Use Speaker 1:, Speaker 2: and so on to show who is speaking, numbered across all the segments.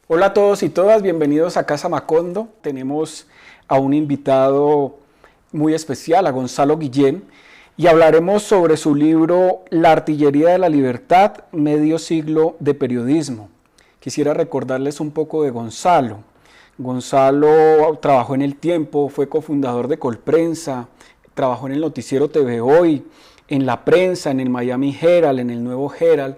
Speaker 1: Hola a todos y todas, bienvenidos a Casa Macondo. Tenemos a un invitado muy especial, a Gonzalo Guillén, y hablaremos sobre su libro La artillería de la libertad, medio siglo de periodismo. Quisiera recordarles un poco de Gonzalo. Gonzalo trabajó en El Tiempo, fue cofundador de Colprensa, trabajó en el noticiero TV Hoy, en la prensa, en el Miami Herald, en el Nuevo Herald.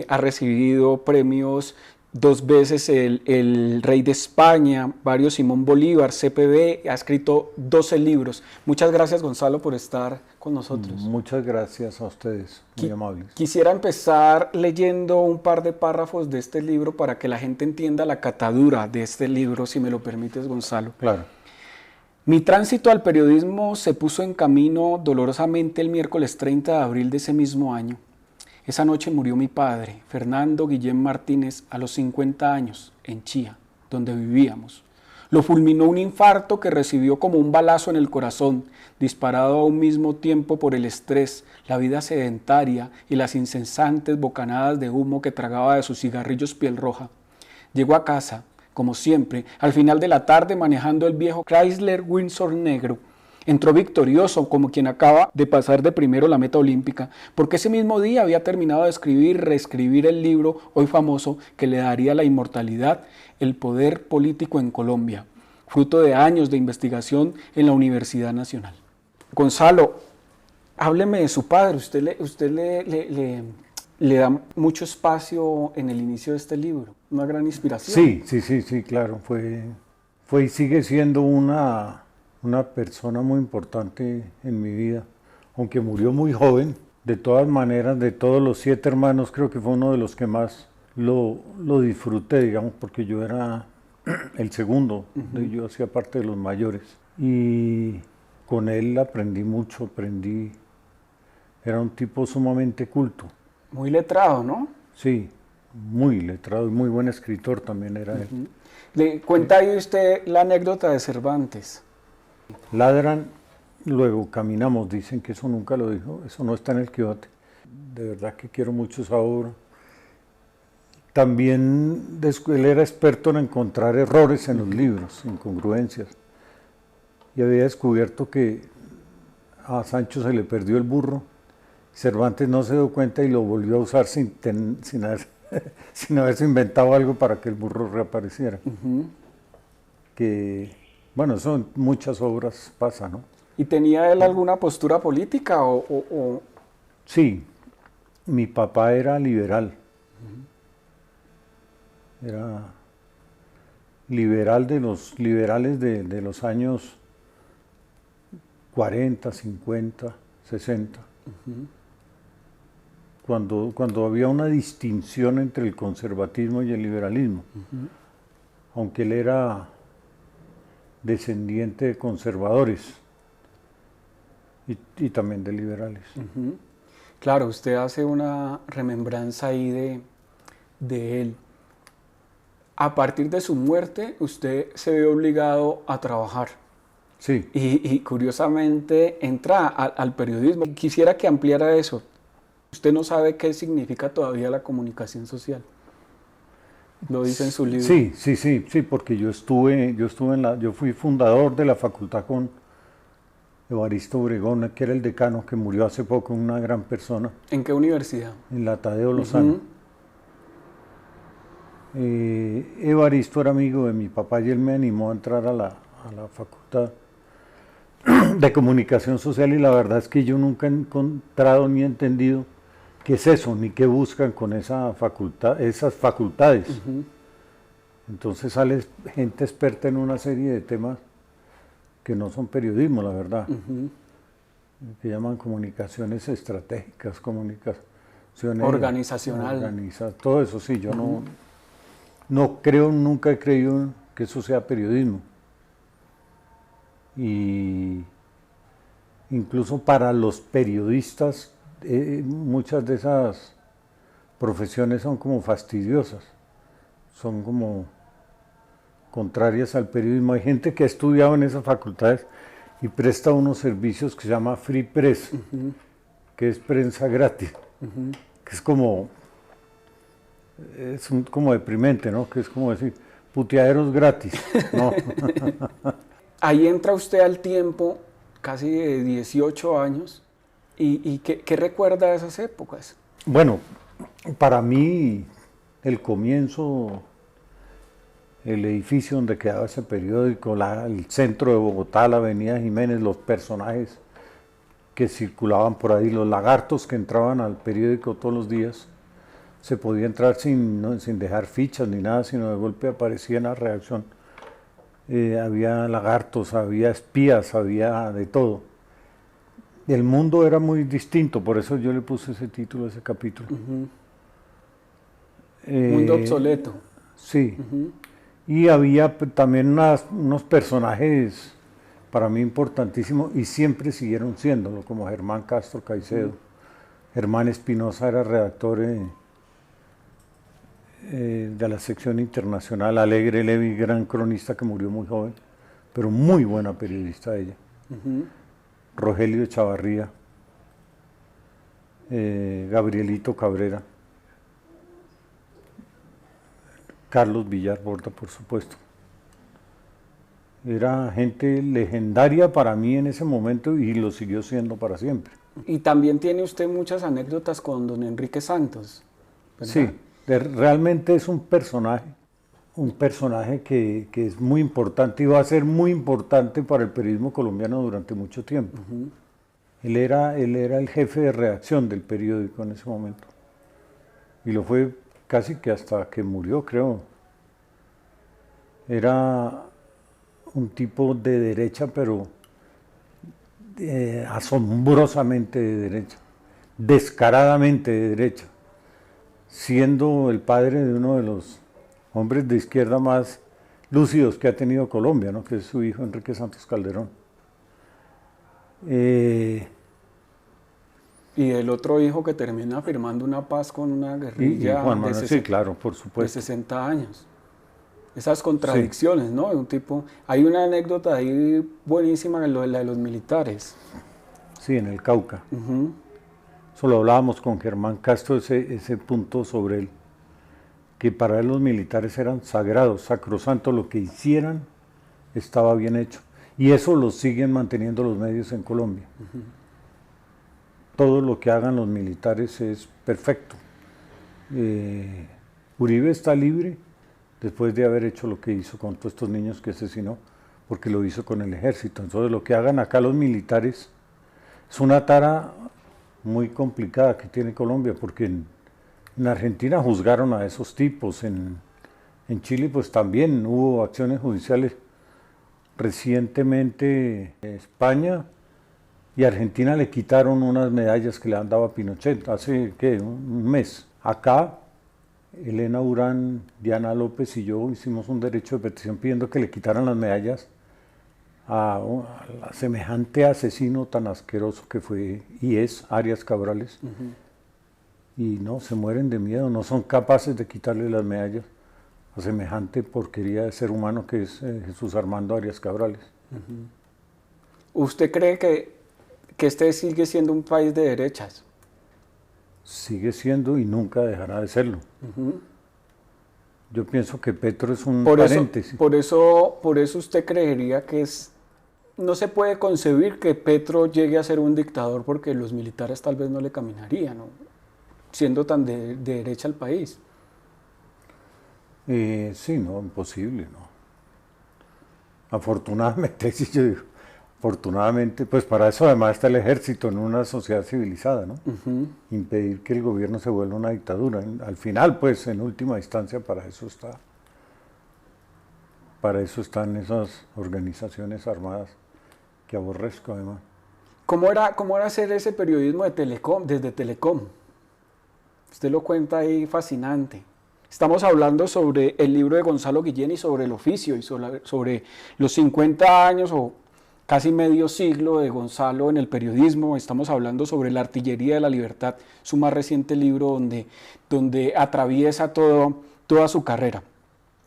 Speaker 1: Ha recibido premios 2 veces el Rey de España, varios Simón Bolívar, CPB, ha escrito 12 libros. Muchas gracias, Gonzalo, por estar con nosotros.
Speaker 2: Muchas gracias a ustedes, muy amables.
Speaker 1: Quisiera empezar leyendo un par de párrafos de este libro para que la gente entienda la catadura de este libro, si me lo permites, Gonzalo.
Speaker 2: Claro.
Speaker 1: Mi tránsito al periodismo se puso en camino dolorosamente el miércoles 30 de abril de ese mismo año. Esa noche murió mi padre, Fernando Guillén Martínez, a los 50 años, en Chía, donde vivíamos. Lo fulminó un infarto que recibió como un balazo en el corazón, disparado a un mismo tiempo por el estrés, la vida sedentaria y las incesantes bocanadas de humo que tragaba de sus cigarrillos piel roja. Llegó a casa, como siempre, al final de la tarde manejando el viejo Chrysler Windsor negro. Entró victorioso como quien acaba de pasar de primero la meta olímpica, porque ese mismo día había terminado de escribir y reescribir el libro hoy famoso que le daría la inmortalidad, El poder político en Colombia, fruto de años de investigación en la Universidad Nacional. Gonzalo, hábleme de su padre. Usted le da mucho espacio en el inicio de este libro, una gran inspiración.
Speaker 2: Sí, claro. Fue y sigue siendo una persona muy importante en mi vida, aunque murió muy joven. De todas maneras, de todos los 7 hermanos, creo que fue uno de los que más lo disfruté, digamos, porque yo era el segundo, yo hacía parte de los mayores. Y con él aprendí mucho, era un tipo sumamente culto.
Speaker 1: Muy letrado, ¿no?
Speaker 2: Sí, muy letrado y muy buen escritor también era él.
Speaker 1: Le cuenta ahí usted la anécdota de Cervantes.
Speaker 2: Ladran, luego caminamos, dicen que eso nunca lo dijo, eso no está en el Quijote. De verdad que quiero mucho esa obra. También él era experto en encontrar errores en los libros, incongruencias. Y había descubierto que a Sancho se le perdió el burro. Cervantes no se dio cuenta y lo volvió a usar sin haberse inventado algo para que el burro reapareciera. Bueno, eso en muchas obras pasa, ¿no?
Speaker 1: ¿Y tenía él alguna postura política o...?
Speaker 2: Sí, mi papá era liberal. Era liberal de los liberales de los años 40, 50, 60. Cuando había una distinción entre el conservatismo y el liberalismo. Aunque él era descendiente de conservadores y también de liberales.
Speaker 1: Claro, usted hace una remembranza ahí de él. A partir de su muerte, usted se ve obligado a trabajar.
Speaker 2: Sí.
Speaker 1: Y curiosamente entra al periodismo. Quisiera que ampliara eso. Usted no sabe qué significa todavía la comunicación social. Lo dice en su libro.
Speaker 2: Sí, porque yo fui fundador de la facultad con Evaristo Obregón, que era el decano, que murió hace poco, una gran persona.
Speaker 1: ¿En qué universidad?
Speaker 2: En la Tadeo Lozano. Evaristo era amigo de mi papá y él me animó a entrar a la facultad de comunicación social, y la verdad es que yo nunca he encontrado ni entendido qué es eso, ni qué buscan con esas facultades. Entonces sale gente experta en una serie de temas que no son periodismo, la verdad, que llaman comunicaciones estratégicas, comunicaciones
Speaker 1: organizacional.
Speaker 2: Todo eso, sí, yo nunca he creído que eso sea periodismo. Y incluso para los periodistas, muchas de esas profesiones son como fastidiosas, son como contrarias al periodismo. Hay gente que ha estudiado en esas facultades y presta unos servicios que se llama Free Press, que es prensa gratis, que es como es como deprimente, ¿no? Que es como decir, puteaderos gratis, ¿no?
Speaker 1: Ahí entra usted al tiempo, casi de 18 años, y ¿qué recuerda de esas épocas?
Speaker 2: Bueno, para mí el comienzo, el edificio donde quedaba ese periódico, el centro de Bogotá, la avenida Jiménez, los personajes que circulaban por ahí, los lagartos que entraban al periódico todos los días, se podía entrar sin dejar fichas ni nada, sino de golpe aparecía en la redacción. Había lagartos, había espías, había de todo. El mundo era muy distinto, por eso yo le puse ese título a ese capítulo.
Speaker 1: Mundo obsoleto.
Speaker 2: Sí. Y había también unos personajes para mí importantísimos y siempre siguieron siéndolo, como Germán Castro Caicedo. Germán Espinosa era redactor de la sección internacional. Alegre Levy, gran cronista que murió muy joven, pero muy buena periodista ella. Rogelio Chavarría, Gabrielito Cabrera, Carlos Villar Borda, por supuesto. Era gente legendaria para mí en ese momento y lo siguió siendo para siempre.
Speaker 1: Y también tiene usted muchas anécdotas con don Enrique Santos, ¿verdad?
Speaker 2: Sí, realmente es un personaje que es muy importante y va a ser muy importante para el periodismo colombiano durante mucho tiempo. Él era el jefe de redacción del periódico en ese momento y lo fue casi que hasta que murió, creo. Era un tipo de derecha, pero asombrosamente de derecha, descaradamente de derecha, siendo el padre de uno de los hombres de izquierda más lúcidos que ha tenido Colombia, ¿no? Que es su hijo Enrique Santos Calderón.
Speaker 1: Y el otro hijo que termina firmando una paz con una guerrilla
Speaker 2: y Juan Manuel, sí, claro, por
Speaker 1: de
Speaker 2: supuesto.
Speaker 1: 60 años. Esas contradicciones, sí. ¿No? De un tipo, hay una anécdota ahí buenísima, la de los militares.
Speaker 2: Sí, en el Cauca. Eso lo hablábamos con Germán Castro, ese punto sobre él, que para él los militares eran sagrados, sacrosantos, lo que hicieran estaba bien hecho. Y eso lo siguen manteniendo los medios en Colombia. Todo lo que hagan los militares es perfecto. Uribe está libre después de haber hecho lo que hizo con todos estos niños que asesinó, porque lo hizo con el ejército. Entonces lo que hagan acá los militares es una tara muy complicada que tiene Colombia, porque en Argentina juzgaron a esos tipos, en Chile pues también hubo acciones judiciales. Recientemente España y Argentina le quitaron unas medallas que le han dado a Pinochet hace ¿qué? Un mes. Acá Elena Urán, Diana López y yo hicimos un derecho de petición pidiendo que le quitaran las medallas a semejante asesino tan asqueroso que fue y es Arias Cabrales. Y no, se mueren de miedo, no son capaces de quitarle las medallas a semejante porquería de ser humano que es Jesús Armando Arias Cabrales.
Speaker 1: ¿Usted cree que este sigue siendo un país de derechas?
Speaker 2: Sigue siendo y nunca dejará de serlo. Yo pienso que Petro es un paréntesis.
Speaker 1: Por eso usted creería que no se puede concebir que Petro llegue a ser un dictador porque los militares tal vez no le caminarían, ¿no? Siendo tan de derecha el país.
Speaker 2: Sí, no, imposible, ¿no? Afortunadamente, sí, yo digo, afortunadamente, pues para eso además está el ejército en una sociedad civilizada, ¿no? Impedir que el gobierno se vuelva una dictadura. Al final, pues, en última instancia, para eso están esas organizaciones armadas que aborrezco, además.
Speaker 1: ¿Cómo era hacer ese periodismo desde Telecom? Usted lo cuenta ahí fascinante. Estamos hablando sobre el libro de Gonzalo Guillén y sobre el oficio y sobre los 50 años o casi medio siglo de Gonzalo en el periodismo. Estamos hablando sobre La Artillería de la Libertad, su más reciente libro donde atraviesa toda su carrera.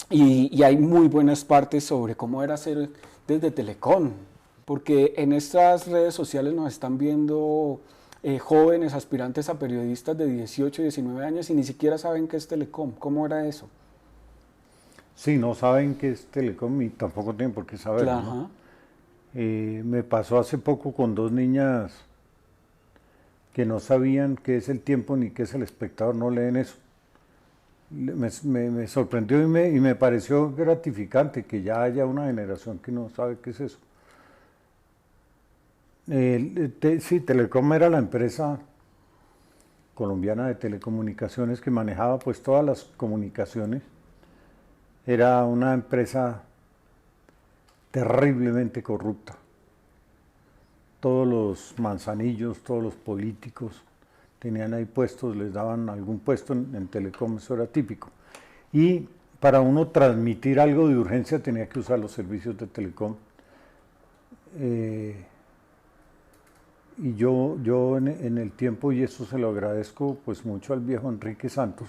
Speaker 1: Y hay muy buenas partes sobre cómo era hacer desde Telecom, porque en estas redes sociales nos están viendo jóvenes aspirantes a periodistas de 18, 19 años y ni siquiera saben qué es Telecom. ¿Cómo era eso?
Speaker 2: Sí, no saben qué es Telecom y tampoco tienen por qué saberlo,
Speaker 1: Claro,
Speaker 2: ¿no? Me pasó hace poco con dos niñas que no sabían qué es el tiempo ni qué es el espectador, no leen eso. Me sorprendió y me pareció gratificante que ya haya una generación que no sabe qué es eso. Sí, Telecom era la empresa colombiana de telecomunicaciones que manejaba pues todas las comunicaciones. Era una empresa terriblemente corrupta. Todos los manzanillos, todos los políticos tenían ahí puestos, les daban algún puesto en Telecom, eso era típico. Y para uno transmitir algo de urgencia tenía que usar los servicios de Telecom. Y yo en el tiempo, y eso se lo agradezco pues mucho al viejo Enrique Santos,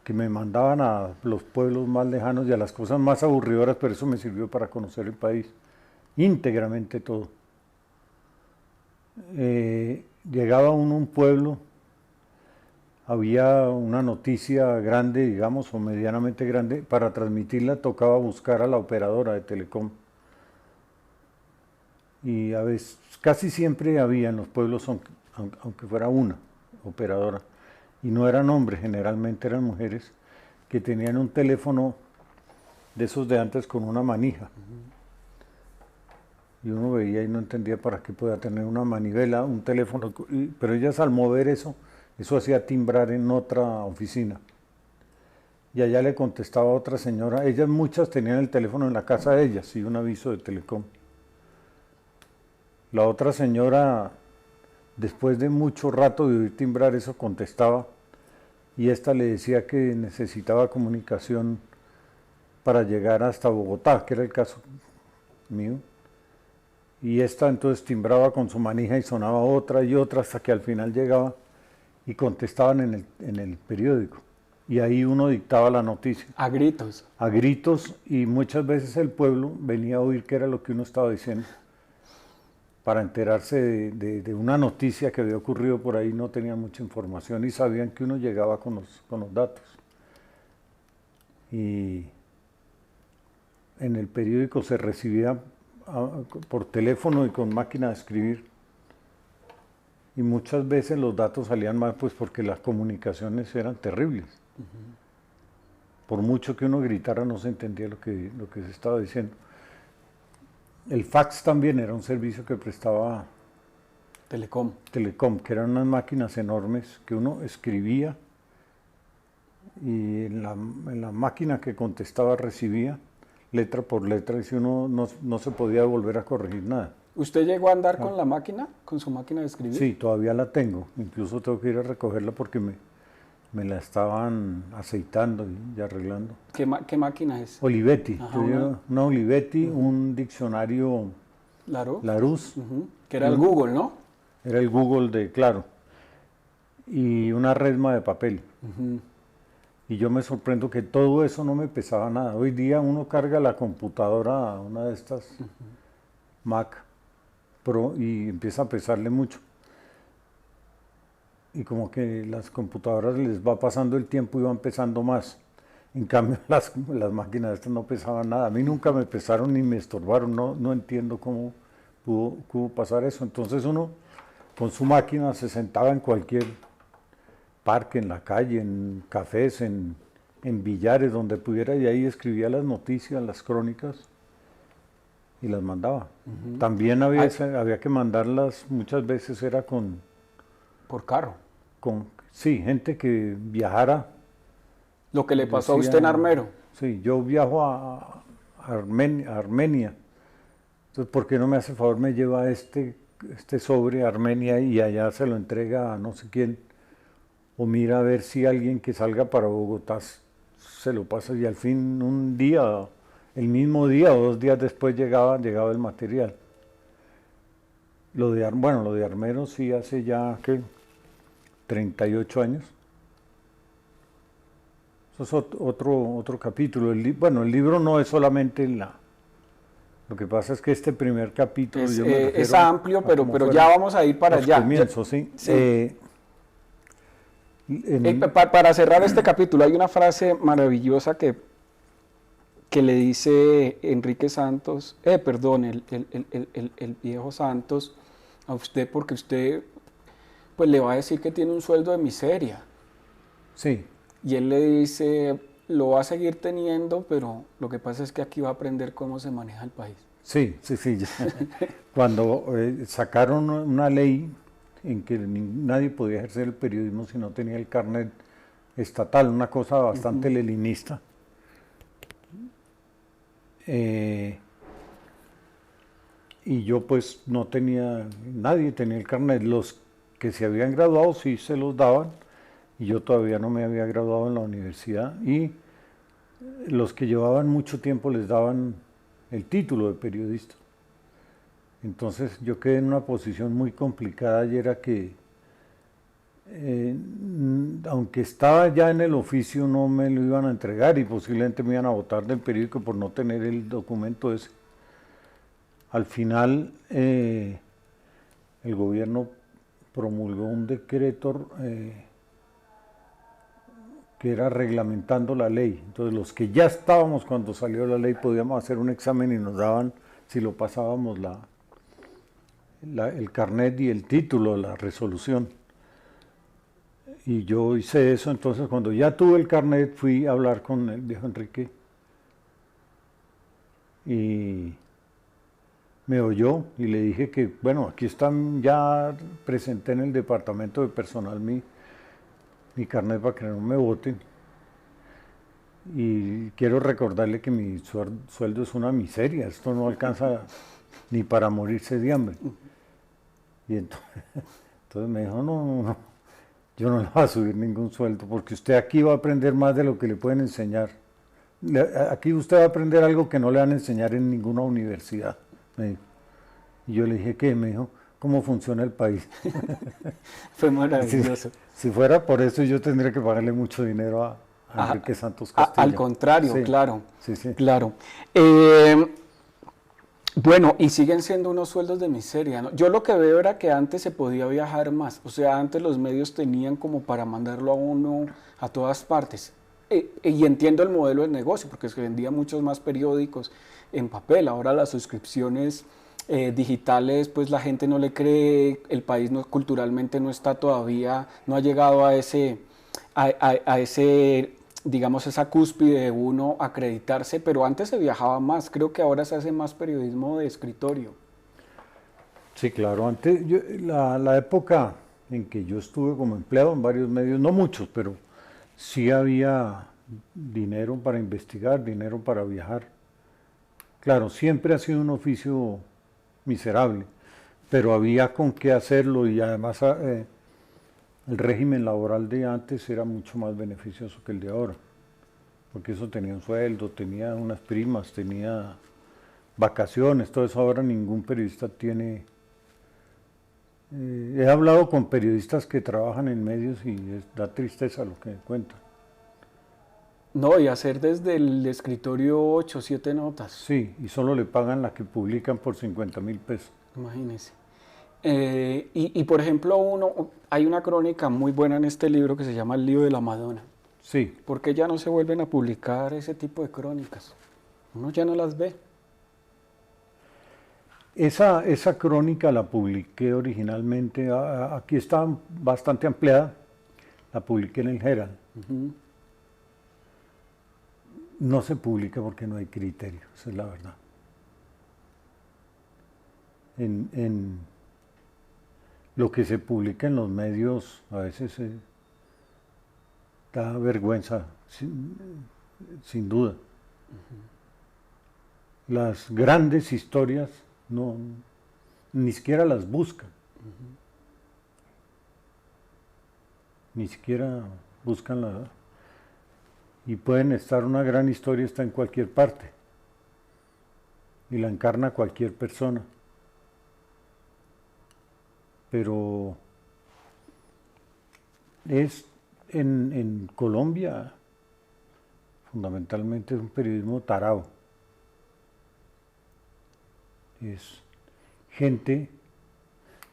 Speaker 2: que me mandaban a los pueblos más lejanos y a las cosas más aburridoras, pero eso me sirvió para conocer el país, íntegramente todo. Llegaba uno a un pueblo, había una noticia grande, digamos, o medianamente grande, para transmitirla tocaba buscar a la operadora de Telecom. Y a veces, casi siempre había en los pueblos, aunque fuera una operadora, y no eran hombres, generalmente eran mujeres, que tenían un teléfono de esos de antes con una manija. Y uno veía y no entendía para qué podía tener una manivela, un teléfono, pero ellas al mover eso hacía timbrar en otra oficina. Y allá le contestaba a otra señora, ellas muchas tenían el teléfono en la casa de ellas y un aviso de Telecom. La otra señora, después de mucho rato de oír timbrar eso, contestaba y esta le decía que necesitaba comunicación para llegar hasta Bogotá, que era el caso mío. Y esta entonces timbraba con su manija y sonaba otra y otra hasta que al final llegaba y contestaban en el periódico. Y ahí uno dictaba la noticia.
Speaker 1: a gritos.
Speaker 2: A gritos, y muchas veces el pueblo venía a oír qué era lo que uno estaba diciendo. Para enterarse de una noticia que había ocurrido por ahí, no tenían mucha información y sabían que uno llegaba con los datos. Y en el periódico se recibía por teléfono y con máquina de escribir. Y muchas veces los datos salían mal, pues porque las comunicaciones eran terribles. Por mucho que uno gritara, no se entendía lo que se estaba diciendo. El fax también era un servicio que prestaba
Speaker 1: Telecom.
Speaker 2: Telecom, que eran unas máquinas enormes que uno escribía y en la máquina que contestaba recibía letra por letra, y si uno no se podía volver a corregir nada.
Speaker 1: ¿Usted llegó a andar con la máquina, con su máquina de escribir?
Speaker 2: Sí, todavía la tengo, incluso tengo que ir a recogerla porque me la estaban aceitando y arreglando.
Speaker 1: ¿Qué máquina es?
Speaker 2: Olivetti,
Speaker 1: Ajá,
Speaker 2: una Olivetti, un diccionario Larousse.
Speaker 1: Que era el Google, ¿no?
Speaker 2: Era el Google de Claro. Y una resma de papel. Y yo me sorprendo que todo eso no me pesaba nada. Hoy día uno carga la computadora a una de estas Mac Pro y empieza a pesarle mucho. Y como que las computadoras les va pasando el tiempo y van pesando más. En cambio las máquinas estas no pesaban nada. A mí nunca me pesaron ni me estorbaron. No entiendo cómo pudo pasar eso. Entonces uno con su máquina se sentaba en cualquier parque, en la calle, en cafés, en billares, donde pudiera, y ahí escribía las noticias, las crónicas y las mandaba. También había que mandarlas, muchas veces era
Speaker 1: por carro.
Speaker 2: Sí, gente que viajara.
Speaker 1: Lo que le pasó a usted en Armero.
Speaker 2: Sí, yo viajo a Armenia. Entonces, ¿por qué no me hace favor, me lleva este sobre a Armenia y allá se lo entrega a no sé quién? O mira a ver si alguien que salga para Bogotá se lo pasa, y al fin un día, el mismo día o 2 días después llegaba el material. Lo de Armero sí hace ya, ¿qué? 38 años. Eso es otro capítulo. El libro no es solamente Lo que pasa es que este primer capítulo
Speaker 1: es amplio, pero ya vamos a ir para allá.
Speaker 2: Comienzo, sí.
Speaker 1: Sí. Para cerrar este capítulo, hay una frase maravillosa que le dice Enrique Santos, perdón, el viejo Santos, a usted, porque usted pues le va a decir que tiene un sueldo de miseria.
Speaker 2: Sí.
Speaker 1: Y él le dice, lo va a seguir teniendo, pero lo que pasa es que aquí va a aprender cómo se maneja el país.
Speaker 2: Sí. Cuando sacaron una ley en que nadie podía ejercer el periodismo si no tenía el carnet estatal, una cosa bastante leninista. Y yo pues no tenía, nadie tenía el carnet. Los que se habían graduado sí se los daban, y yo todavía no me había graduado en la universidad, y los que llevaban mucho tiempo les daban el título de periodista. Entonces yo quedé en una posición muy complicada, y era que aunque estaba ya en el oficio, no me lo iban a entregar y posiblemente me iban a botar del periódico por no tener el documento ese. Al final el gobierno promulgó un decreto que era reglamentando la ley. Entonces los que ya estábamos cuando salió la ley podíamos hacer un examen y nos daban, si lo pasábamos, el carnet y el título, la resolución. Y yo hice eso. Entonces cuando ya tuve el carnet fui a hablar con el viejo Enrique y me oyó, y le dije que, bueno, aquí están, ya presenté en el departamento de personal mi carnet para que no me voten, y quiero recordarle que mi sueldo es una miseria, esto no alcanza ni para morirse de hambre. Y entonces me dijo, no, yo no le voy a subir ningún sueldo, porque usted aquí va a aprender más de lo que le pueden enseñar. Aquí usted va a aprender algo que no le van a enseñar en ninguna universidad, me dijo. Y yo le dije, ¿qué? Me dijo, ¿cómo funciona el país?
Speaker 1: Fue maravilloso.
Speaker 2: Si fuera por eso, yo tendría que pagarle mucho dinero a Enrique Santos Castilla.
Speaker 1: Al contrario,
Speaker 2: sí.
Speaker 1: Claro.
Speaker 2: Sí.
Speaker 1: Claro. Bueno, y siguen siendo unos sueldos de miseria, ¿no? Yo lo que veo era que antes se podía viajar más, o sea, antes los medios tenían como para mandarlo a uno a todas partes. Y entiendo el modelo de negocio, porque se vendían muchos más periódicos en papel. Ahora las suscripciones digitales, pues la gente no le cree, el país culturalmente no está todavía, no ha llegado a ese, digamos, esa cúspide de uno acreditarse, pero antes se viajaba más. Creo que ahora se hace más periodismo de escritorio.
Speaker 2: Sí, claro. Antes, la época en que yo estuve como empleado en varios medios, no muchos, pero sí había dinero para investigar, dinero para viajar. Claro, siempre ha sido un oficio miserable, pero había con qué hacerlo, y además el régimen laboral de antes era mucho más beneficioso que el de ahora, porque eso tenía un sueldo, tenía unas primas, tenía vacaciones, todo eso ahora ningún periodista tiene. He hablado con periodistas que trabajan en medios y da tristeza lo que cuentan.
Speaker 1: No, y hacer desde el escritorio 8 o 7 notas.
Speaker 2: Sí, y solo le pagan la que publican por 50.000 pesos.
Speaker 1: Imagínese. Y por ejemplo, hay una crónica muy buena en este libro que se llama El lío de la Madonna.
Speaker 2: Sí.
Speaker 1: ¿Por qué ya no se vuelven a publicar ese tipo de crónicas? Uno ya no las ve.
Speaker 2: Esa crónica la publiqué originalmente, aquí está bastante ampliada, la publiqué en el Herald. No se publica porque no hay criterio, esa es la verdad. En lo que se publica en los medios a veces da vergüenza, sin duda. Las grandes historias no, ni siquiera las buscan. Ni siquiera buscan la... Y pueden estar, una gran historia está en cualquier parte y la encarna cualquier persona. Pero es en Colombia fundamentalmente es un periodismo tarao. Es gente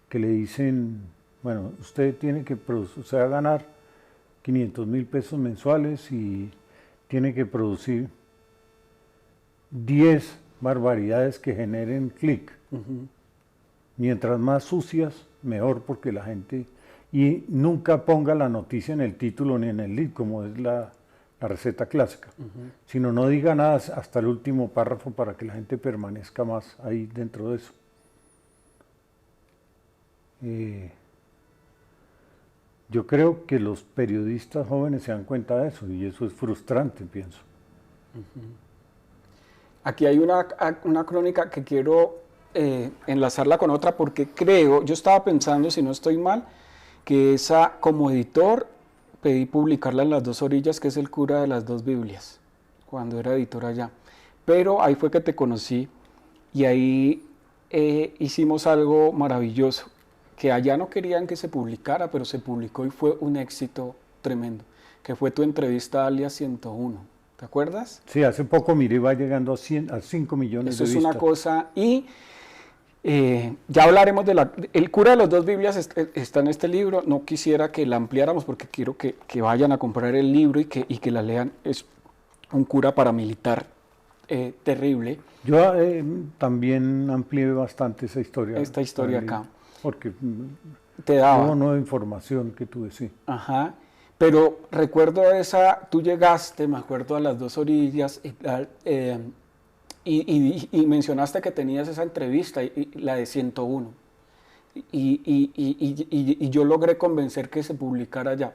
Speaker 2: que le dicen, bueno, usted tiene que usted va a ganar 500.000 pesos mensuales y tiene que producir 10 barbaridades que generen clic. Mientras más sucias, mejor, porque la gente... Y nunca ponga la noticia en el título ni en el lead, como es la receta clásica, sino no diga nada hasta el último párrafo para que la gente permanezca más ahí dentro de eso. Yo creo que los periodistas jóvenes se dan cuenta de eso y eso es frustrante, pienso.
Speaker 1: Aquí hay una crónica que quiero enlazarla con otra porque creo, yo estaba pensando, si no estoy mal, que esa como editor pedí publicarla en Las Dos Orillas, que es el cura de las dos Biblias, cuando era editor allá. Pero ahí fue que te conocí y ahí hicimos algo maravilloso, que allá no querían que se publicara, pero se publicó y fue un éxito tremendo, que fue tu entrevista a Alias 101. ¿Te acuerdas?
Speaker 2: Sí, hace poco miré, va llegando a 5 millones de vistas.
Speaker 1: Eso es una cosa, y ya hablaremos el cura de las dos Biblias está en este libro. No quisiera que la ampliáramos porque quiero que vayan a comprar el libro y que la lean. Es un cura paramilitar terrible.
Speaker 2: Yo también amplié bastante esa historia.
Speaker 1: Esta historia acá.
Speaker 2: Porque
Speaker 1: te daba
Speaker 2: hubo nueva información que tuve, sí.
Speaker 1: Ajá. Pero recuerdo tú llegaste, me acuerdo, a Las Dos Orillas y mencionaste que tenías esa entrevista, la de 101. Y yo logré convencer que se publicara ya.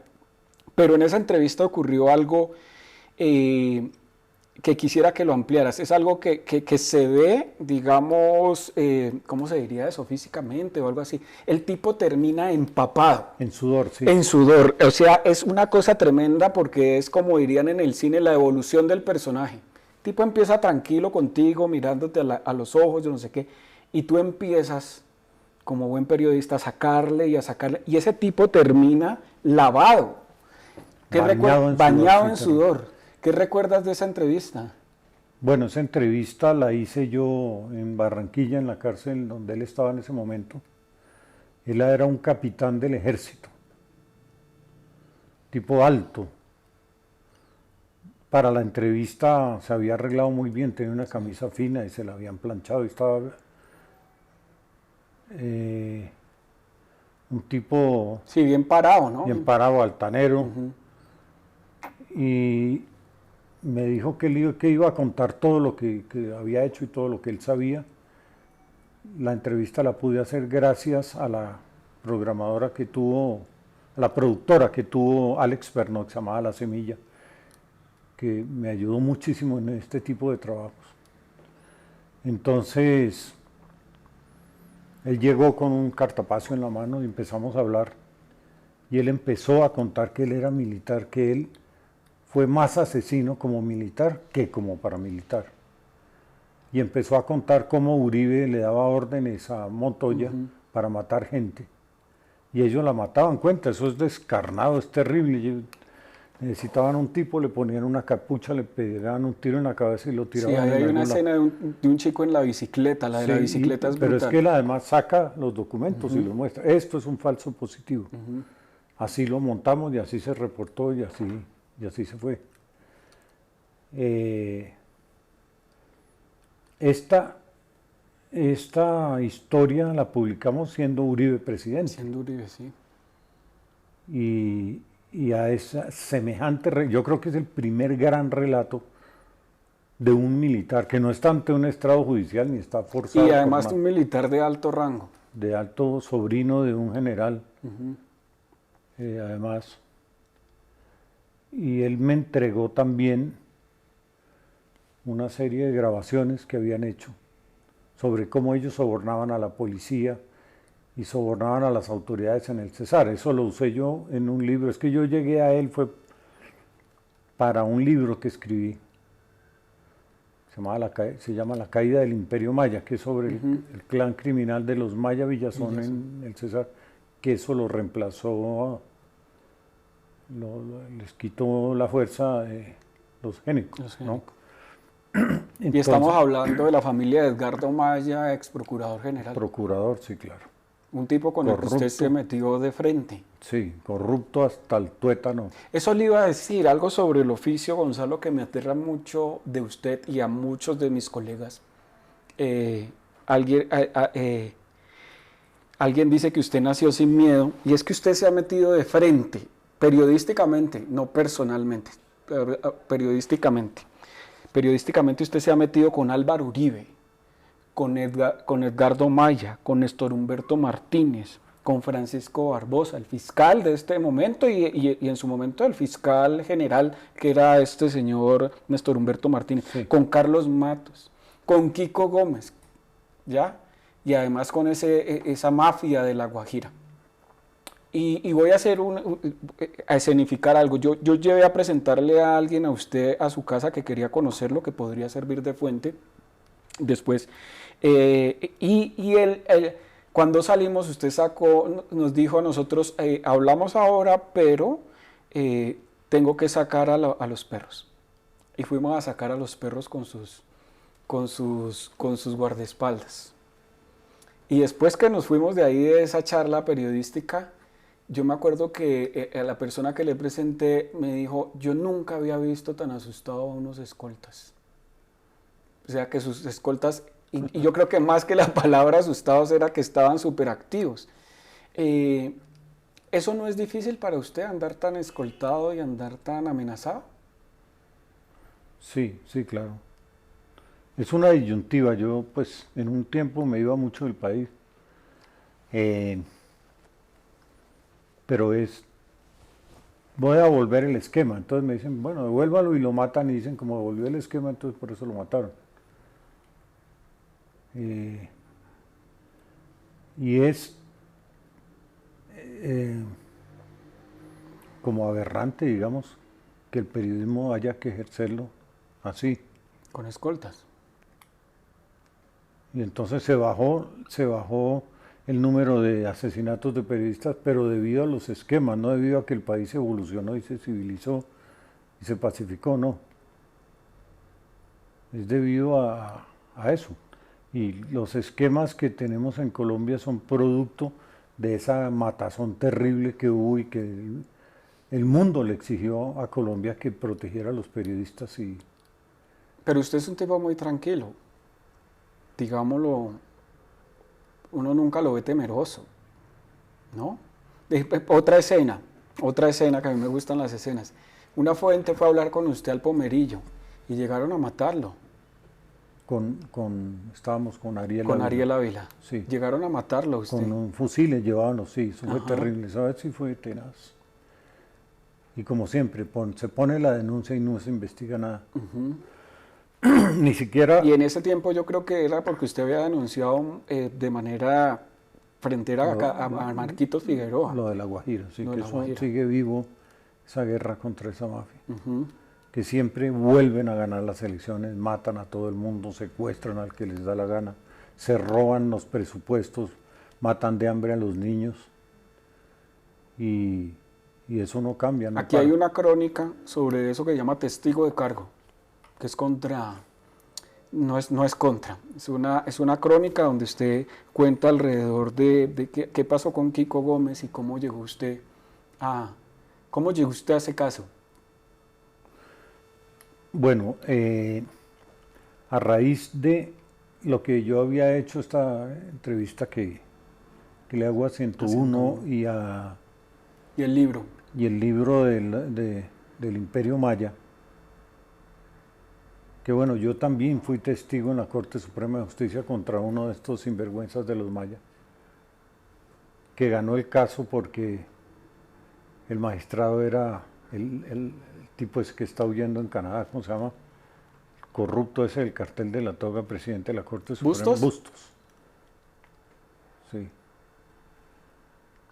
Speaker 1: Pero en esa entrevista ocurrió algo que quisiera que lo ampliaras. Es algo que se ve, digamos, ¿cómo se diría eso? Físicamente o algo así. El tipo termina empapado.
Speaker 2: En sudor, sí.
Speaker 1: En sudor. O sea, es una cosa tremenda porque es, como dirían en el cine, la evolución del personaje. El tipo empieza tranquilo contigo, mirándote a los ojos, yo no sé qué, y tú empiezas, como buen periodista, a sacarle y a sacarle, y ese tipo termina lavado. Bañado en sudor. ¿Qué recuerdas de esa entrevista?
Speaker 2: Bueno, esa entrevista la hice yo en Barranquilla, en la cárcel donde él estaba en ese momento. Él era un capitán del ejército, tipo alto. Para la entrevista se había arreglado muy bien, tenía una camisa fina y se la habían planchado y estaba un tipo...
Speaker 1: Sí, bien parado, ¿no?
Speaker 2: Bien parado, altanero. Y me dijo que iba a contar todo lo que había hecho y todo lo que él sabía. La entrevista la pude hacer gracias a la programadora que tuvo, a la productora que tuvo Alex Pernot, que se llamaba La Semilla, que me ayudó muchísimo en este tipo de trabajos. Entonces, él llegó con un cartapacio en la mano y empezamos a hablar. Y él empezó a contar que él era militar, que él fue más asesino como militar que como paramilitar. Y empezó a contar cómo Uribe le daba órdenes a Montoya para matar gente. Y ellos la mataban, cuenta, eso es descarnado, es terrible. Necesitaban un tipo, le ponían una capucha, le pegaban un tiro en la cabeza y lo tiraban.
Speaker 1: Sí, hay una escena de un chico en la bicicleta, la de la bicicleta es brutal.
Speaker 2: Pero es que él además saca los documentos y los muestra. Esto es un falso positivo. Así lo montamos y así se reportó y así se fue. Esta historia la publicamos siendo Uribe presidente.
Speaker 1: Siendo Uribe, sí.
Speaker 2: Y a esa semejante, yo creo que es el primer gran relato de un militar, que no está ante un estrado judicial ni está forzado.
Speaker 1: Y además un militar de alto rango.
Speaker 2: De alto, sobrino de un general, además. Y él me entregó también una serie de grabaciones que habían hecho sobre cómo ellos sobornaban a la policía y sobornaban a las autoridades en el Cesar. Eso lo usé yo en un libro. Es que yo llegué a él fue para un libro que escribí. Se llama La caída del Imperio Maya, que es sobre el clan criminal de los Maya Villazón en el Cesar, que eso lo reemplazó, les quitó la fuerza de los génicos. ¿No?
Speaker 1: Y estamos hablando de la familia de Edgardo Maya, ex procurador general.
Speaker 2: Procurador, sí, claro.
Speaker 1: Un tipo con el que usted se metió de frente.
Speaker 2: Sí, corrupto hasta el tuétano.
Speaker 1: Eso le iba a decir, algo sobre el oficio, Gonzalo, que me aterra mucho de usted y a muchos de mis colegas. Alguien dice que usted nació sin miedo, y es que usted se ha metido de frente, periodísticamente, no personalmente, periodísticamente. Periodísticamente usted se ha metido con Álvaro Uribe, con Edgardo Maya, con Néstor Humberto Martínez, con Francisco Barbosa, el fiscal de este momento y en su momento el fiscal general, que era este señor Néstor Humberto Martínez,
Speaker 2: Sí.
Speaker 1: con Carlos Matos, con Kiko Gómez, ¿ya? Y además con esa mafia de La Guajira. Y voy a a escenificar algo. Yo llevé a presentarle a alguien a usted a su casa que quería conocerlo, que podría servir de fuente después. Cuando salimos, usted nos dijo a nosotros, hablamos ahora, pero tengo que sacar a los perros. Y fuimos a sacar a los perros con sus guardaespaldas. Y después que nos fuimos de ahí de esa charla periodística, yo me acuerdo que a la persona que le presenté me dijo, yo nunca había visto tan asustado a unos escoltas. O sea, que sus escoltas, y yo creo que más que la palabra asustados era que estaban súper activos. ¿Eso no es difícil para usted, andar tan escoltado y andar tan amenazado?
Speaker 2: Sí, sí, claro. Es una disyuntiva. Yo, pues, en un tiempo me iba mucho del país. Pero voy a volver el esquema. Entonces me dicen, bueno, devuélvalo, y lo matan, y dicen, como devolvió el esquema, entonces por eso lo mataron. Y es como aberrante, digamos, que el periodismo haya que ejercerlo así.
Speaker 1: Con escoltas.
Speaker 2: Y entonces se bajó el número de asesinatos de periodistas, pero debido a los esquemas, no debido a que el país evolucionó y se civilizó y se pacificó, no. Es debido a eso. Y los esquemas que tenemos en Colombia son producto de esa matazón terrible que hubo, y que el mundo le exigió a Colombia que protegiera a los periodistas.
Speaker 1: Pero usted es un tipo muy tranquilo. Digámoslo, uno nunca lo ve temeroso, ¿no? Otra escena que a mí me gustan las escenas. Una fuente fue a hablar con usted al Pomerillo y llegaron a matarlo.
Speaker 2: Estábamos con Ariel
Speaker 1: Con
Speaker 2: Ávila.
Speaker 1: Ariel Ávila.
Speaker 2: Sí.
Speaker 1: Llegaron a matarlo a usted.
Speaker 2: Con un fusil llevábamos, sí, eso fue
Speaker 1: Ajá.
Speaker 2: terrible, ¿sabes? Sí fue tenaz. Y como siempre, se pone la denuncia y no se investiga nada. Ni siquiera...
Speaker 1: Y en ese tiempo yo creo que era porque usted había denunciado de manera frentera a Marquitos Figueroa.
Speaker 2: Lo de La Guajira, sí,
Speaker 1: Lo de
Speaker 2: que
Speaker 1: La
Speaker 2: eso
Speaker 1: Guajira.
Speaker 2: sigue vivo, esa guerra contra esa mafia. Que siempre vuelven a ganar las elecciones, matan a todo el mundo, secuestran al que les da la gana, se roban los presupuestos, matan de hambre a los niños, y eso no cambia. No
Speaker 1: Aquí hay una crónica sobre eso que se llama testigo de cargo, que es contra, no es contra, es una crónica donde usted cuenta alrededor de qué pasó con Kiko Gómez y cómo llegó usted a ese caso.
Speaker 2: Bueno, a raíz de lo que yo había hecho, esta entrevista que le hago a 101 y
Speaker 1: el libro.
Speaker 2: Y el libro del Imperio Maya, que bueno, yo también fui testigo en la Corte Suprema de Justicia contra uno de estos sinvergüenzas de los mayas, que ganó el caso porque el magistrado era el tipo ese que está huyendo en Canadá, ¿cómo se llama? Corrupto ese del cartel de la toga, presidente de la Corte Suprema.
Speaker 1: ¿Bustos?
Speaker 2: Sí.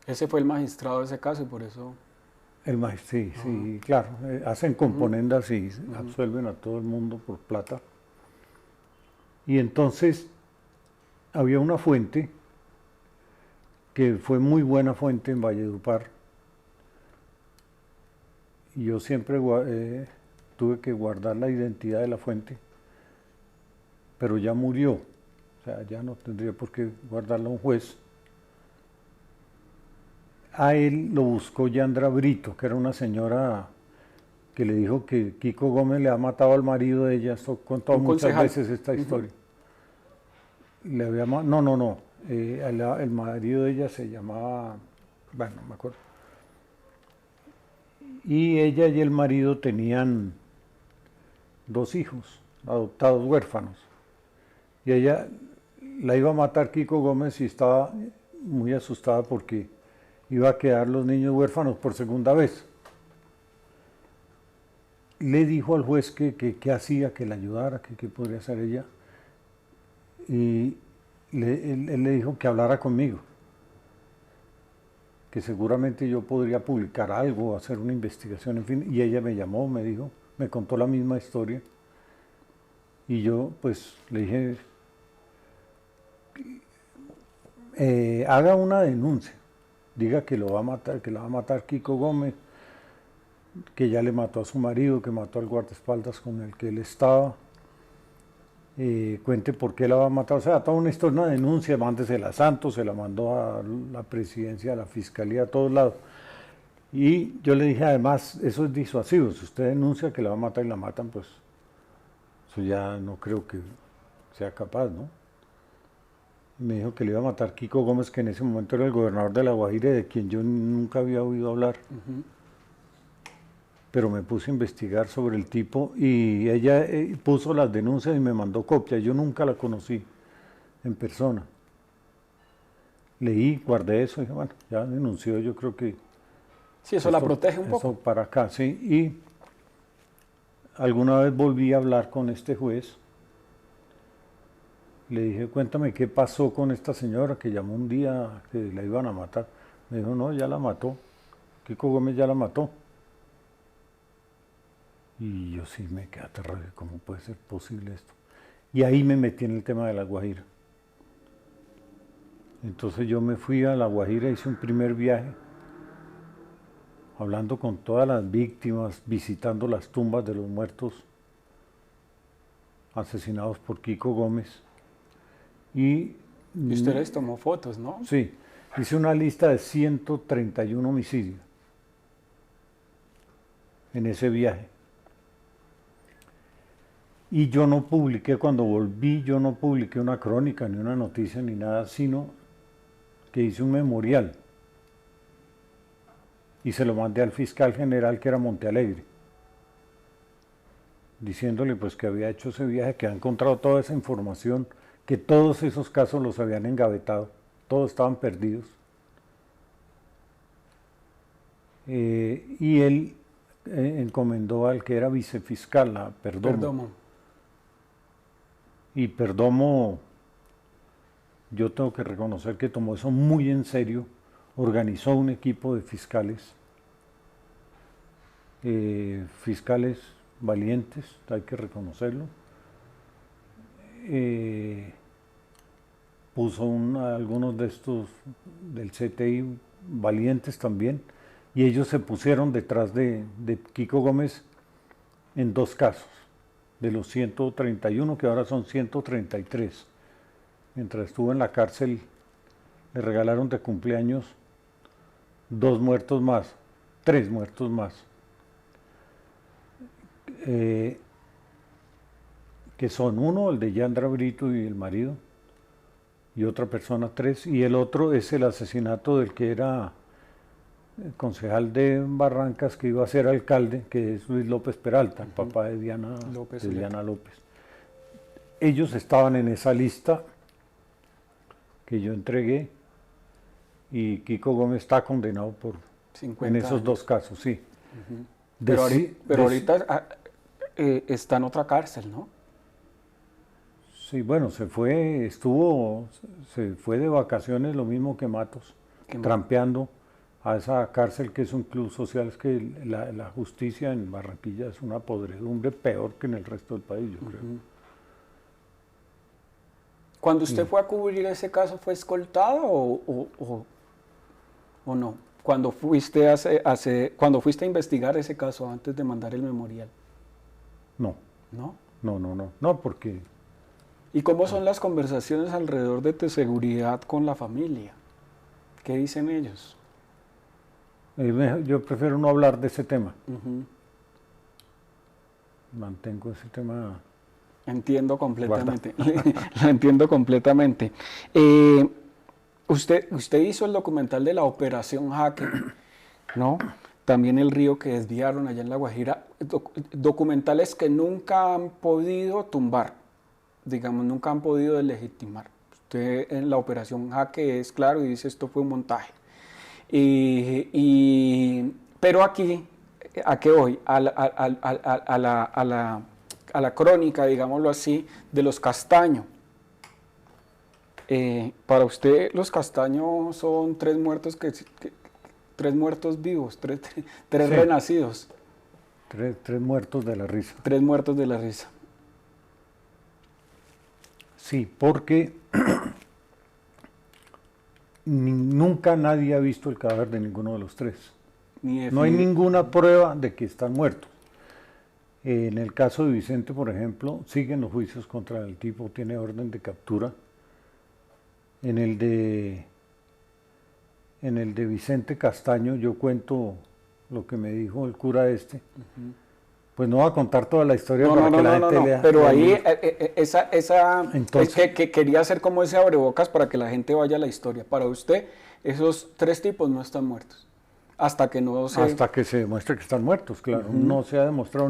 Speaker 1: Ese fue el magistrado de ese caso y por eso...
Speaker 2: Sí, claro. Hacen componendas y absuelven a todo el mundo por plata. Y entonces había una fuente que fue muy buena fuente en Valledupar. Y yo siempre tuve que guardar la identidad de la fuente, pero ya murió. O sea, ya no tendría por qué guardarla un juez. A él lo buscó Yandra Brito, que era una señora que le dijo que Kiko Gómez le ha matado al marido de ella. Esto he contado muchas veces esta historia. Le había no. El marido de ella se llamaba, bueno, no me acuerdo. Y ella y el marido tenían 2 hijos, adoptados huérfanos. Y ella la iba a matar Kiko Gómez y estaba muy asustada porque iba a quedar los niños huérfanos por segunda vez. Le dijo al juez que hacía, que la ayudara, que podría hacer ella. Y él le dijo que hablara conmigo, que seguramente yo podría publicar algo, hacer una investigación, en fin. Y ella me llamó, me dijo, me contó la misma historia. Y yo pues le dije, haga una denuncia, diga que lo va a matar, que la va a matar Kiko Gómez, que ya le mató a su marido, que mató al guardaespaldas con el que él estaba, cuente por qué la va a matar, o sea, toda una historia, una denuncia, mándesela a Santos, se la mandó a la presidencia, a la fiscalía, a todos lados. Y yo le dije, además, eso es disuasivo, si usted denuncia que la va a matar y la matan, pues eso ya no creo que sea capaz, ¿no? Me dijo que le iba a matar Kiko Gómez, que en ese momento era el gobernador de La Guajira, de quien yo nunca había oído hablar. Pero me puse a investigar sobre el tipo y ella puso las denuncias y me mandó copia. Yo nunca la conocí en persona. Leí, guardé eso y dije, bueno, ya denunció, yo creo que...
Speaker 1: Sí, eso la protege un poco.
Speaker 2: Eso para acá, sí. Y alguna vez volví a hablar con este juez. Le dije, cuéntame qué pasó con esta señora que llamó un día que la iban a matar. Me dijo, no, ya la mató. Kiko Gómez ya la mató. Y yo sí me quedé aterrado, ¿cómo puede ser posible esto? Y ahí me metí en el tema de La Guajira. Entonces yo me fui a La Guajira, hice un primer viaje, hablando con todas las víctimas, visitando las tumbas de los muertos asesinados por Kiko Gómez. Y
Speaker 1: usted les tomó fotos, ¿no?
Speaker 2: Sí, hice una lista de 131 homicidios en ese viaje. Y yo no publiqué, cuando volví, yo no publiqué una crónica, ni una noticia, ni nada, sino que hice un memorial. Y se lo mandé al fiscal general, que era Montealegre, diciéndole pues que había hecho ese viaje, que había encontrado toda esa información, que todos esos casos los habían engavetado, todos estaban perdidos. Y él encomendó al que era vicefiscal, a Perdomo. Y Perdomo, yo tengo que reconocer que tomó eso muy en serio, organizó un equipo de fiscales, fiscales valientes, hay que reconocerlo. Puso algunos de estos del CTI valientes también, y ellos se pusieron detrás de Kiko Gómez en 2 casos, de los 131, que ahora son 133. Mientras estuvo en la cárcel, le regalaron de cumpleaños 2 muertos más, 3 muertos más, que son uno, el de Yandra Brito y el marido, y otra persona 3, y el otro es el asesinato del que era el concejal de Barrancas, que iba a ser alcalde, que es Luis López Peralta, el papá de Diana López. Ellos estaban en esa lista que yo entregué, y Kiko Gómez está condenado por 50 en esos años. 2 casos, sí.
Speaker 1: Pero ahorita está en otra cárcel, ¿no?
Speaker 2: Sí, bueno, se fue de vacaciones, lo mismo que Matos, trampeando a esa cárcel que es un club social. Es que la justicia en Barranquilla es una podredumbre peor que en el resto del país, yo creo.
Speaker 1: Cuando usted fue a cubrir ese caso, ¿fue escoltado o no? Cuando fuiste a investigar ese caso antes de mandar el memorial.
Speaker 2: No.
Speaker 1: ¿No?
Speaker 2: No, porque
Speaker 1: ¿Y cómo son las conversaciones alrededor de tu seguridad con la familia? ¿Qué dicen ellos?
Speaker 2: Yo prefiero no hablar de ese tema.
Speaker 1: Ujú.
Speaker 2: Mantengo ese tema.
Speaker 1: Entiendo completamente, lo entiendo completamente. Usted hizo el documental de la Operación Jaque, ¿no? También el río que desviaron allá en La Guajira, documentales que nunca han podido tumbar, digamos, nunca han podido deslegitimar. Usted en la Operación Jaque es claro y dice esto fue un montaje. Pero aquí, ¿a qué voy? A la crónica, digámoslo así, de los Castaño. Para usted los Castaño son tres muertos tres muertos vivos, tres
Speaker 2: Sí.
Speaker 1: renacidos.
Speaker 2: Tres muertos de la risa.
Speaker 1: Tres muertos de la risa.
Speaker 2: Sí, porque nunca nadie ha visto el cadáver de ninguno de los tres. No hay ninguna prueba de que están muertos. En el caso de Vicente, por ejemplo, siguen los juicios contra el tipo, tiene orden de captura. En el de Vicente Castaño yo cuento lo que me dijo el cura este. Pues no voy a contar toda la historia para que la gente lea.
Speaker 1: Pero ahí
Speaker 2: Entonces,
Speaker 1: que quería hacer como ese abrebocas para que la gente vaya a la historia. Para usted, esos tres tipos no están muertos. Hasta que
Speaker 2: se demuestre que están muertos, claro. No se ha demostrado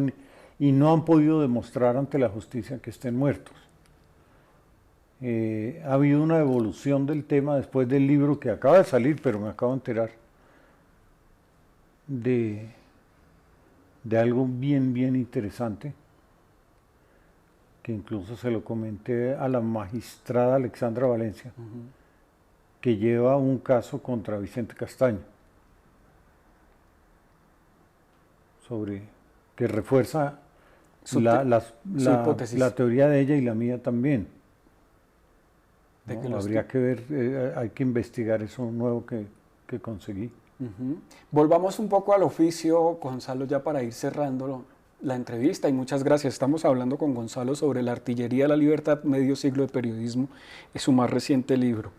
Speaker 2: y no han podido demostrar ante la justicia que estén muertos. Ha habido una evolución del tema después del libro que acaba de salir, pero me acabo de enterar de algo bien interesante, que incluso se lo comenté a la magistrada Alexandra Valencia, que lleva un caso contra Vicente Castaño, que refuerza la teoría de ella y la mía también. ¿No? Habría que ver, hay que investigar eso nuevo que conseguí.
Speaker 1: Volvamos un poco al oficio, Gonzalo, ya para ir cerrando la entrevista, y muchas gracias. Estamos hablando con Gonzalo sobre La Artillería de la Libertad, medio siglo de periodismo, es su más reciente libro.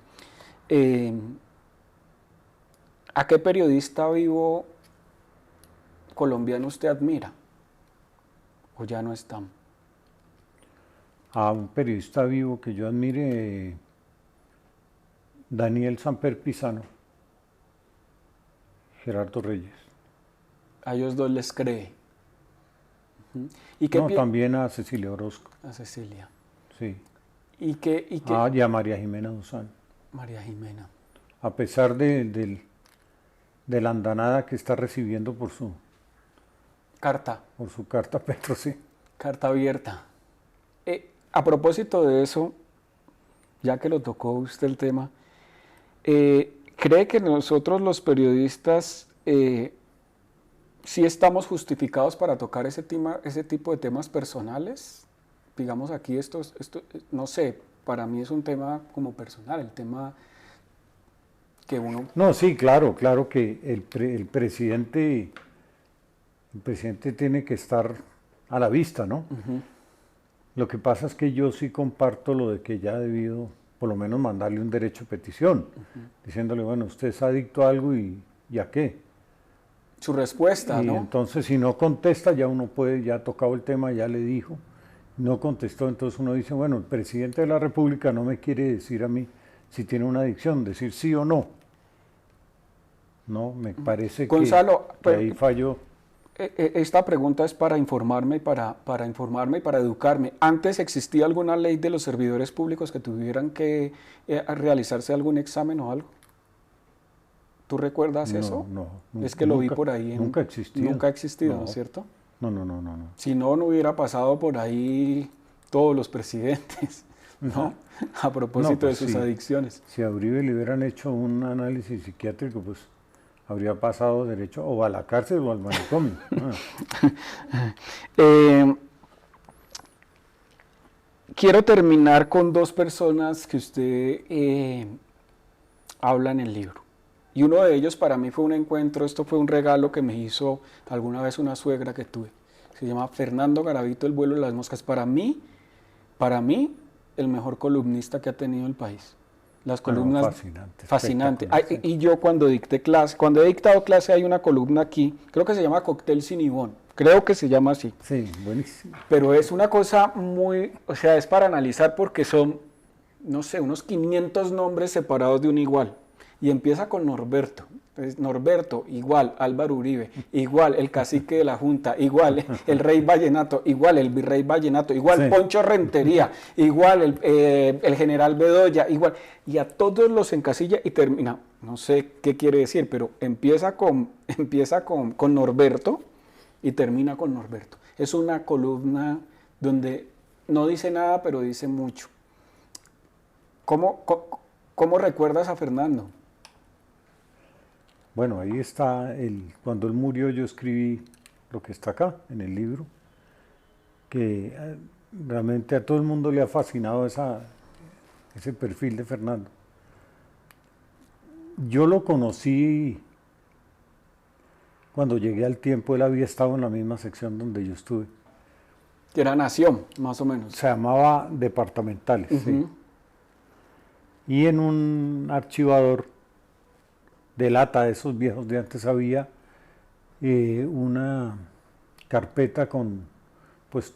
Speaker 1: ¿A qué periodista vivo colombiano usted admira? ¿O ya no están?
Speaker 2: A un periodista vivo que yo admire, Daniel Samper Pisano, Gerardo Reyes.
Speaker 1: A ellos dos les cree. ¿Y
Speaker 2: también a Cecilia Orozco.
Speaker 1: A Cecilia.
Speaker 2: Sí.
Speaker 1: Y
Speaker 2: a María Jimena Duzán.
Speaker 1: María Jimena.
Speaker 2: A pesar de la andanada que está recibiendo por su
Speaker 1: carta.
Speaker 2: Por su carta, Petro, sí.
Speaker 1: Carta abierta. A propósito de eso, ya que lo tocó usted el tema, ¿cree que nosotros los periodistas sí estamos justificados para tocar ese tipo de temas personales? Digamos aquí esto, no sé, para mí es un tema como personal, el tema que uno...
Speaker 2: No, sí, claro que el presidente tiene que estar a la vista, ¿no? Lo que pasa es que yo sí comparto lo de que ya ha debido por lo menos mandarle un derecho de petición, diciéndole, bueno, usted es adicto a algo y ¿a qué?
Speaker 1: Su respuesta,
Speaker 2: y
Speaker 1: ¿no?
Speaker 2: Entonces, si no contesta, ya uno puede, ya ha tocado el tema, ya le dijo, no contestó, entonces uno dice, bueno, el presidente de la República no me quiere decir a mí si tiene una adicción, decir sí o no. No, me parece
Speaker 1: Gonzalo,
Speaker 2: que ahí falló.
Speaker 1: Esta pregunta es para informarme, para informarme y para educarme. ¿Antes existía alguna ley de los servidores públicos que tuvieran que realizarse algún examen o algo? ¿Tú recuerdas eso?
Speaker 2: No.
Speaker 1: Es que lo vi por ahí.
Speaker 2: Nunca existió.
Speaker 1: Nunca ha existido, ¿no es cierto?
Speaker 2: No.
Speaker 1: Si no, no hubiera pasado por ahí todos los presidentes, ¿no? A propósito de sus adicciones.
Speaker 2: Si a Uribe le hubieran hecho un análisis psiquiátrico, pues habría pasado derecho o a la cárcel o al manicomio.
Speaker 1: Quiero terminar con dos personas que usted habla en el libro. Y uno de ellos para mí fue un encuentro, esto fue un regalo que me hizo alguna vez una suegra que tuve. Se llama Fernando Garavito, El vuelo de las moscas. Para mí el mejor columnista que ha tenido el país. Las
Speaker 2: Bueno,
Speaker 1: columnas
Speaker 2: fascinante,
Speaker 1: fascinante.
Speaker 2: espectacular, sí.
Speaker 1: Y yo cuando dicté clase, cuando he dictado clase hay una columna aquí, creo que se llama Cóctel sin Ivón, creo que se llama así.
Speaker 2: Sí, buenísimo.
Speaker 1: Pero es una cosa muy, o sea, es para analizar porque son, no sé, unos 500 nombres separados de un igual. Y empieza con Norberto. Entonces, Norberto, igual, Álvaro Uribe, igual, el cacique de la Junta, igual, el rey Vallenato, igual, el virrey Vallenato, igual,
Speaker 2: Sí.
Speaker 1: Poncho Rentería, igual, el general Bedoya, igual. Y a todos los encasilla y termina, no sé qué quiere decir, pero empieza con Norberto y termina con Norberto. Es una columna donde no dice nada, pero dice mucho. ¿Cómo recuerdas a Fernando?
Speaker 2: Bueno, ahí está, cuando él murió yo escribí lo que está acá en el libro, que realmente a todo el mundo le ha fascinado ese perfil de Fernando. Yo lo conocí cuando llegué al Tiempo, él había estado en la misma sección donde yo estuve.
Speaker 1: Que era Nación, más o menos.
Speaker 2: Se llamaba Departamentales, sí. Y en un archivador de lata de esos viejos de antes había una carpeta pues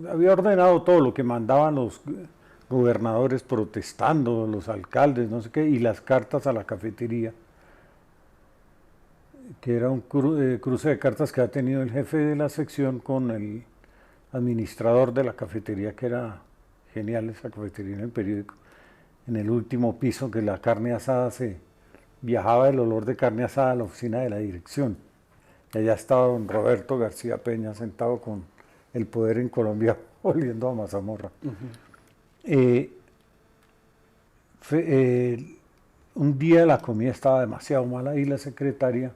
Speaker 2: había ordenado todo lo que mandaban los gobernadores protestando, los alcaldes, no sé qué, y las cartas a la cafetería, que era un cruce de cartas que ha tenido el jefe de la sección con el administrador de la cafetería, que era genial esa cafetería en el periódico, en el último piso, que la carne asada viajaba el olor de carne asada a la oficina de la dirección. Y allá estaba don Roberto García Peña sentado con el poder en Colombia oliendo a mazamorra. Un día la comida estaba demasiado mala y la secretaria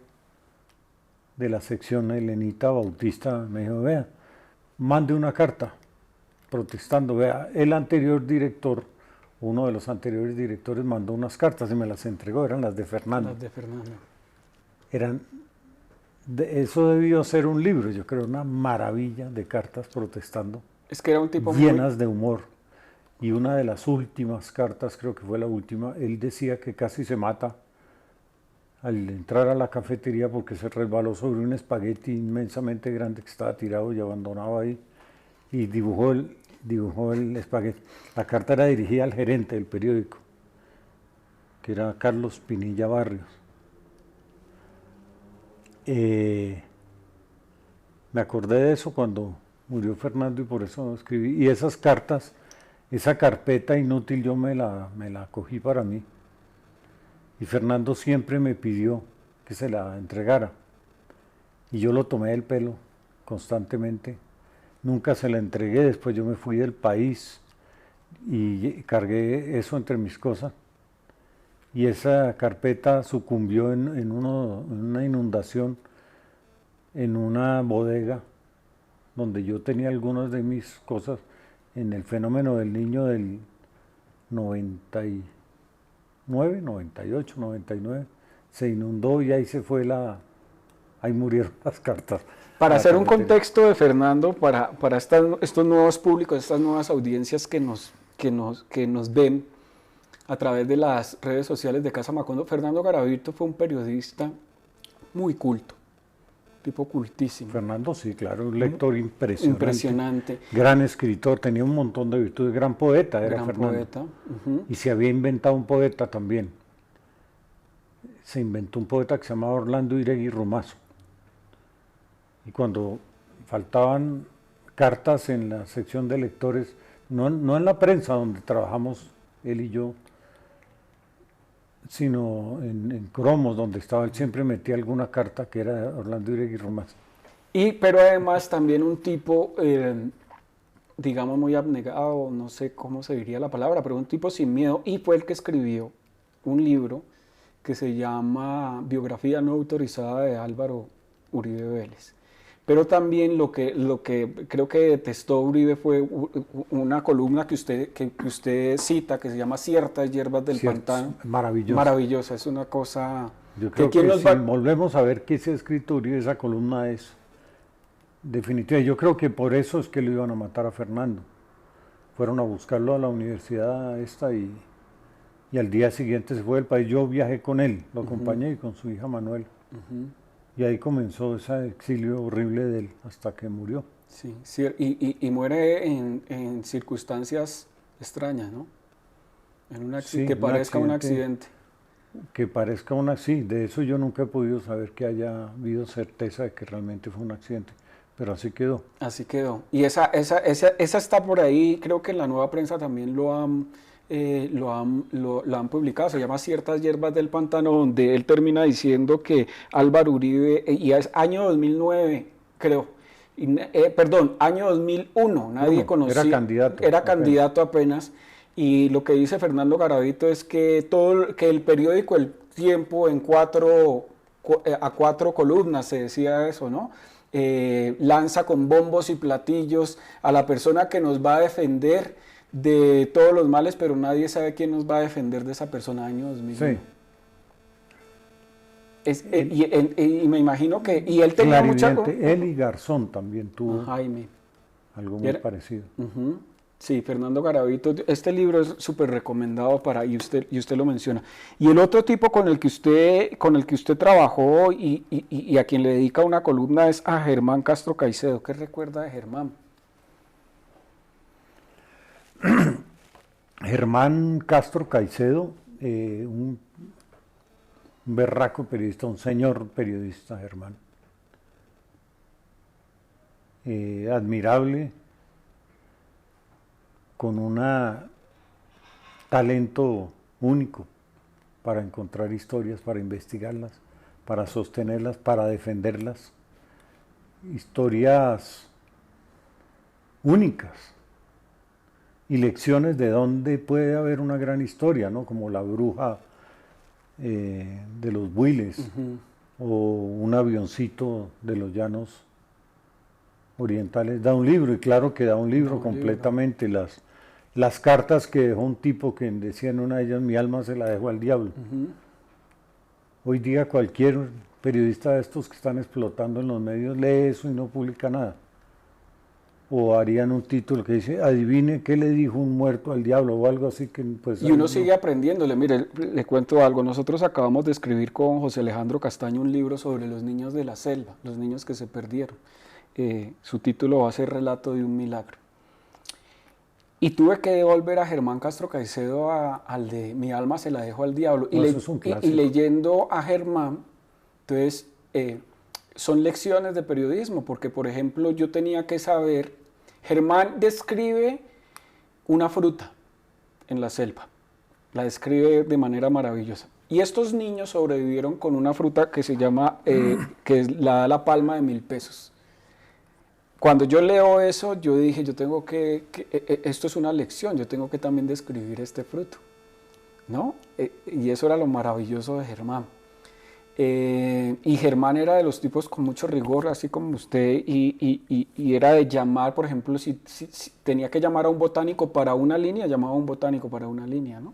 Speaker 2: de la sección, Elenita Bautista, me dijo, vea, mande una carta protestando. Vea, el anterior director, uno de los anteriores directores, mandó unas cartas y me las entregó, eran las de Fernando.
Speaker 1: Las de Fernando.
Speaker 2: Eso debió ser un libro, yo creo, una maravilla de cartas protestando.
Speaker 1: Es que era un tipo
Speaker 2: llenas de humor. Y una de las últimas cartas, creo que fue la última, él decía que casi se mata al entrar a la cafetería porque se resbaló sobre un espagueti inmensamente grande que estaba tirado y abandonado ahí, y dibujó el espagueti. La carta era dirigida al gerente del periódico, que era Carlos Pinilla Barrios. Me acordé de eso cuando murió Fernando y por eso escribí. Y esas cartas, esa carpeta inútil yo me la cogí para mí. Y Fernando siempre me pidió que se la entregara. Y yo lo tomé del pelo constantemente. Nunca se la entregué, después yo me fui del país y cargué eso entre mis cosas. Y esa carpeta sucumbió en una inundación en una bodega donde yo tenía algunas de mis cosas en el fenómeno del niño del 99, 98, 99. Se inundó y ahí se fue ahí murieron las cartas.
Speaker 1: Para hacer un contexto de Fernando, para estos nuevos públicos, estas nuevas audiencias que nos ven a través de las redes sociales de Casa Macondo, Fernando Garavito fue un periodista muy culto, tipo cultísimo.
Speaker 2: Fernando, sí, claro, un lector impresionante.
Speaker 1: Impresionante.
Speaker 2: Gran escritor, tenía un montón de virtudes, gran poeta era Fernando.
Speaker 1: Poeta.
Speaker 2: Y se había inventado un poeta también. Se inventó un poeta que se llamaba Orlando Iregui Romazo. Y cuando faltaban cartas en la sección de lectores, no en la prensa donde trabajamos él y yo, sino en Cromos, donde estaba, él siempre metía alguna carta que era Orlando Iregui Romazo.
Speaker 1: Pero además también un tipo, digamos, muy abnegado, no sé cómo se diría la palabra, pero un tipo sin miedo, y fue el que escribió un libro que se llama Biografía no autorizada de Álvaro Uribe Vélez. Pero también lo que creo que detestó Uribe fue una columna que usted cita, que se llama Ciertas hierbas del pantano.
Speaker 2: Maravillosa.
Speaker 1: Maravillosa, es una cosa...
Speaker 2: Yo creo que si volvemos a ver qué se ha escrito Uribe, esa columna es definitiva. Yo creo que por eso es que lo iban a matar a Fernando. fueron a buscarlo a la universidad esta y al día siguiente se fue del país. Yo viajé con él, lo acompañé y con su hija Manuel. Y ahí comenzó ese exilio horrible de él hasta que murió.
Speaker 1: Sí, sí, y muere en circunstancias extrañas, ¿no? En un
Speaker 2: Sí,
Speaker 1: que parezca un accidente.
Speaker 2: Que parezca un accidente. De eso yo nunca he podido saber que haya habido certeza de que realmente fue un accidente. Pero así quedó.
Speaker 1: Así quedó. Y esa está por ahí, creo que en la Nueva Prensa también lo han publicado, se llama Ciertas hierbas del pantano, donde él termina diciendo que Álvaro Uribe, y es año 2009, creo, perdón, año 2001, nadie conocía.
Speaker 2: Era candidato
Speaker 1: apenas, y lo que dice Fernando Garavito es que, que el periódico El Tiempo a cuatro columnas, se decía eso, ¿no? Lanza con bombos y platillos a la persona que nos va a defender de todos los males, pero nadie sabe quién nos va a defender de esa persona. Año 2001. Sí. Y me imagino que... Y él tenía mucha...
Speaker 2: Él y Garzón también tuvo
Speaker 1: Jaime.
Speaker 2: Algo muy parecido.
Speaker 1: Sí, Fernando Garavito. Este libro es súper recomendado y usted lo menciona. Y el otro tipo con el que usted trabajó y a quien le dedica una columna es a Germán Castro Caicedo. ¿Qué recuerda de Germán?
Speaker 2: Germán Castro Caicedo, un berraco periodista, un señor periodista, Germán. Admirable, con un talento único para encontrar historias, para investigarlas, para sostenerlas, para defenderlas. Historias únicas y lecciones de dónde puede haber una gran historia, ¿no? Como La bruja de los Builes o Un avioncito de los llanos orientales. Da un libro, y claro que da un libro completamente. Las cartas que dejó un tipo que decía en una de ellas: mi alma se la dejo al diablo. Hoy día cualquier periodista de estos que están explotando en los medios lee eso y no publica nada. O harían un título que dice: adivine qué le dijo un muerto al diablo, o algo así. Que pues,
Speaker 1: y uno sigue aprendiéndole. Mire, le cuento algo. Nosotros acabamos de escribir con José Alejandro Castaño un libro sobre los niños de la selva, los niños que se perdieron. Su título va a ser Relato de un milagro. Y tuve que devolver a Germán Castro Caicedo al de Mi alma se la dejo al diablo.
Speaker 2: No, eso es un clásico.
Speaker 1: Y leyendo a Germán, entonces, son lecciones de periodismo, porque, por ejemplo, yo tenía que saber, Germán describe una fruta en la selva, la describe de manera maravillosa. Y estos niños sobrevivieron con una fruta que se llama, que la da la palma de 1.000 pesos. Cuando yo leo eso, yo dije, esto es una lección, yo tengo que también describir este fruto, ¿no? Y eso era lo maravilloso de Germán. Y Germán era de los tipos con mucho rigor, así como usted, y era de llamar, por ejemplo, si tenía que llamar a un botánico para una línea, llamaba a un botánico para una línea, ¿no?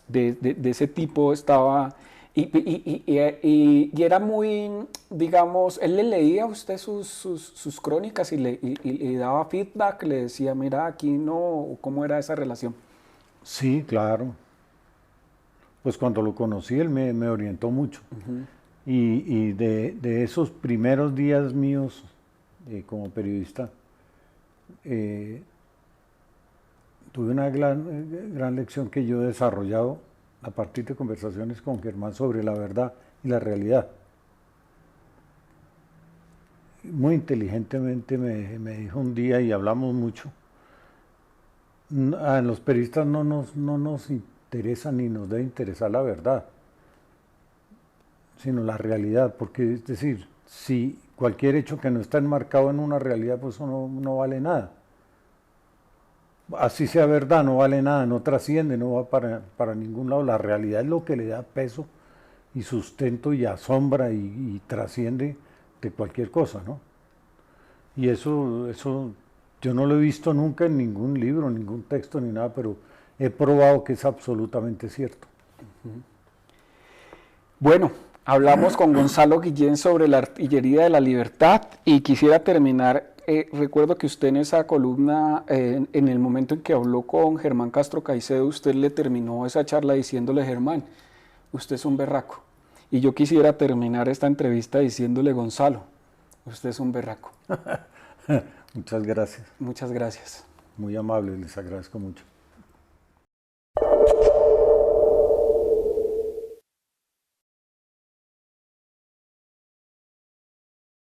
Speaker 1: De ese tipo estaba... Y era muy, digamos, él le leía a usted sus crónicas y le daba feedback, le decía, mira, aquí no, ¿cómo era esa relación?
Speaker 2: Sí, claro. Pues cuando lo conocí, él me orientó mucho. Y de esos primeros días míos como periodista, tuve una gran lección que yo he desarrollado a partir de conversaciones con Germán sobre la verdad y la realidad. Muy inteligentemente me dijo un día, y hablamos mucho: a los periodistas no nos interesa ni nos debe interesar la verdad, sino la realidad, porque es decir, si cualquier hecho que no está enmarcado en una realidad, pues eso no vale nada. Así sea verdad, no vale nada, no trasciende, no va para ningún lado. La realidad es lo que le da peso y sustento y asombra y trasciende de cualquier cosa, ¿no? Y eso yo no lo he visto nunca en ningún libro, ningún texto, ni nada, pero he probado que es absolutamente cierto.
Speaker 1: Bueno, hablamos con Gonzalo Guillén sobre la artillería de la libertad y quisiera terminar recuerdo que usted en esa columna, en el momento en que habló con Germán Castro Caicedo, usted le terminó esa charla diciéndole: Germán, usted es un berraco. Y yo quisiera terminar esta entrevista diciéndole: Gonzalo, usted es un berraco.
Speaker 2: Muchas gracias.
Speaker 1: Muchas gracias.
Speaker 2: Muy amable, les agradezco mucho.